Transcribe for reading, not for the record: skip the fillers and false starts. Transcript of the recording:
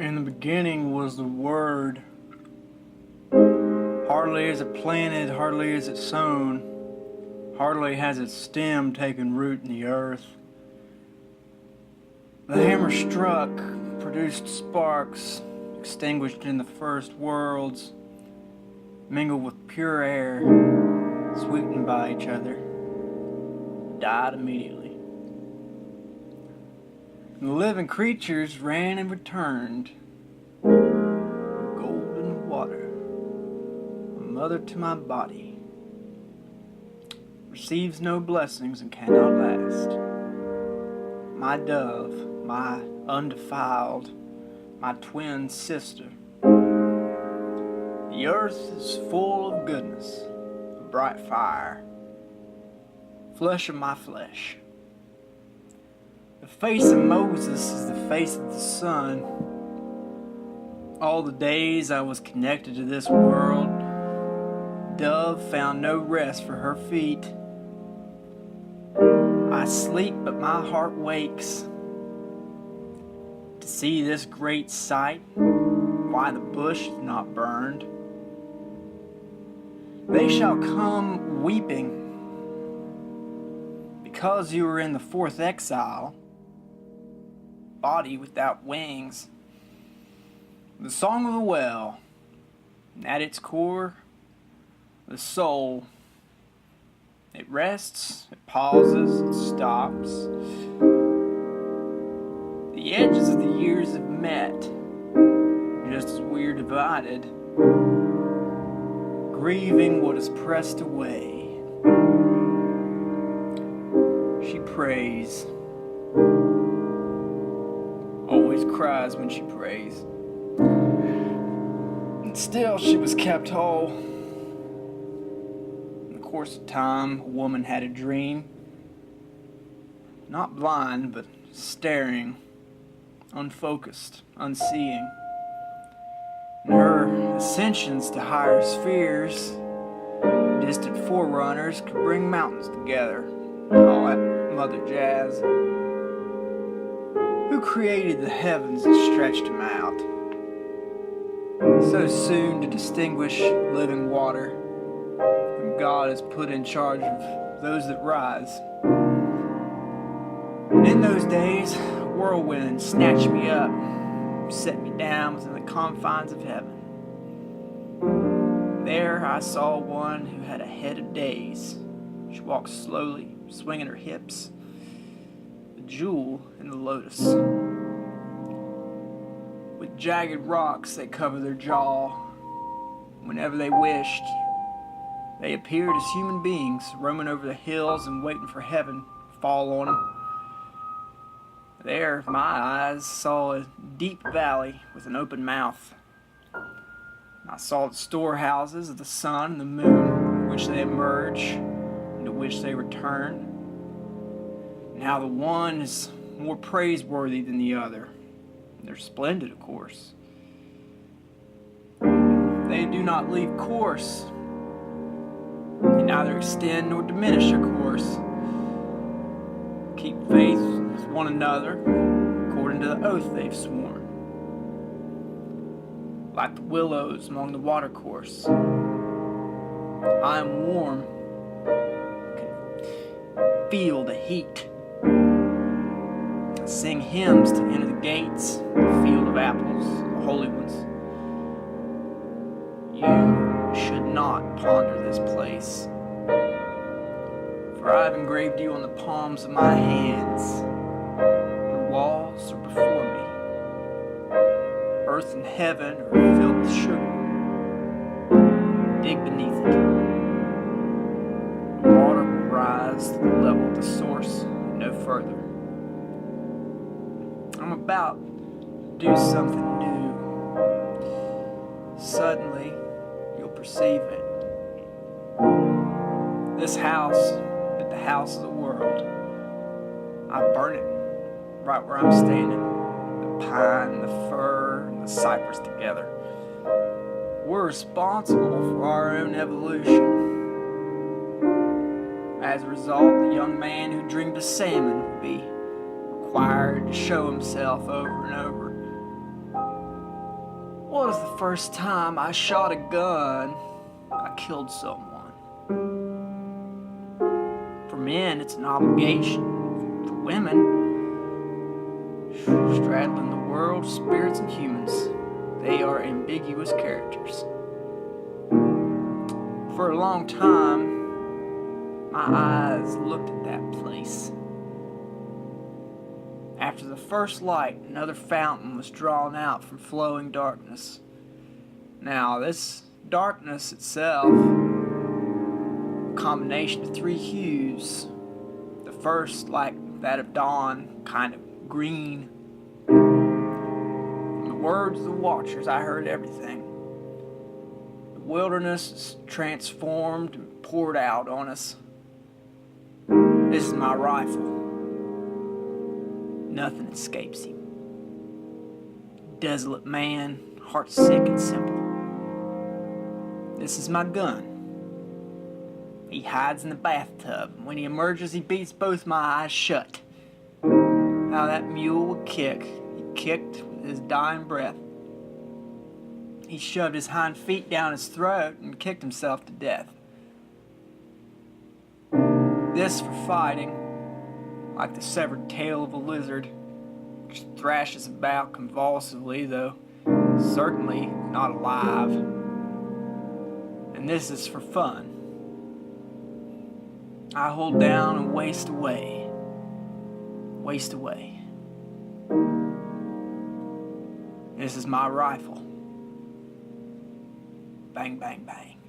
In the beginning was the Word. Hardly is it planted, hardly is it sown, hardly has its stem taken root in the earth. The hammer struck, produced sparks, extinguished in the first worlds, mingled with pure air, sweetened by each other, died immediately. And the living creatures ran and returned, golden water, a mother to my body, receives no blessings and cannot last. My dove, my undefiled, my twin sister. The earth is full of goodness, a bright fire, flesh of my flesh. The face of Moses is the face of the sun. All the days I was connected to this world, dove found no rest for her feet. I sleep, but my heart wakes to see this great sight, why the bush is not burned. They shall come weeping, because you were in the fourth exile, body without wings. The song of the well, and at its core, the soul. It rests, it pauses, it stops. The edges of the years have met, just as we are divided, grieving what is pressed away. She prays, always cries when she prays, and still she was kept whole. Course of time, a woman had a dream, not blind, but staring, unfocused, unseeing. And her ascensions to higher spheres, distant forerunners, could bring mountains together, and all that mother jazz. Who created the heavens and stretched them out, so soon to distinguish living water? God is put in charge of those that rise. And in those days, a whirlwind snatched me up, set me down within the confines of heaven. There I saw one who had a head of days. She walked slowly, swinging her hips, a jewel in the lotus. With jagged rocks that cover their jaw, whenever they wished, they appeared as human beings, roaming over the hills and waiting for heaven to fall on them. There, my eyes saw a deep valley with an open mouth. I saw the storehouses of the sun and the moon, from which they emerge, and to which they return, and how the one is more praiseworthy than the other. They're splendid, of course. They do not leave course. They neither extend nor diminish their course. Keep faith with one another according to the oath they've sworn. Like the willows along the watercourse, I am warm, can feel the heat. I sing hymns to enter the gates, the field of apples, the holy ones. You should not ponder this place, for I have engraved you on the palms of my hands. The walls are before me. Earth and heaven are filled with sugar. Dig beneath it. The water will rise to the level of the source, no further. I'm about to do something new. Suddenly, you'll perceive it. This house, but the house of the world, I burn it right where I'm standing. The pine, the fir, and the cypress together. We're responsible for our own evolution. As a result, the young man who dreamed of salmon would be required to show himself over and over. was the first time I shot a gun, I killed someone. For men, it's an obligation. For women, straddling the world, spirits and humans, they are ambiguous characters. For a long time, my eyes looked at that place. After the first light, another fountain was drawn out from flowing darkness. Now, this darkness itself, a combination of three hues. The first, like that of dawn, kind of green. From the words of the watchers, I heard everything. The wilderness is transformed and poured out on us. This is my rifle. Nothing escapes him. Desolate man, heart sick and simple. This is my gun. He hides in the bathtub, and when he emerges, he beats both my eyes shut. How that mule would kick. He kicked with his dying breath. He shoved his hind feet down his throat and kicked himself to death. This for fighting, like the severed tail of a lizard, which thrashes about convulsively, though certainly not alive. And this is for fun. I hold down and waste away. Waste away. This is my rifle. Bang, bang, bang.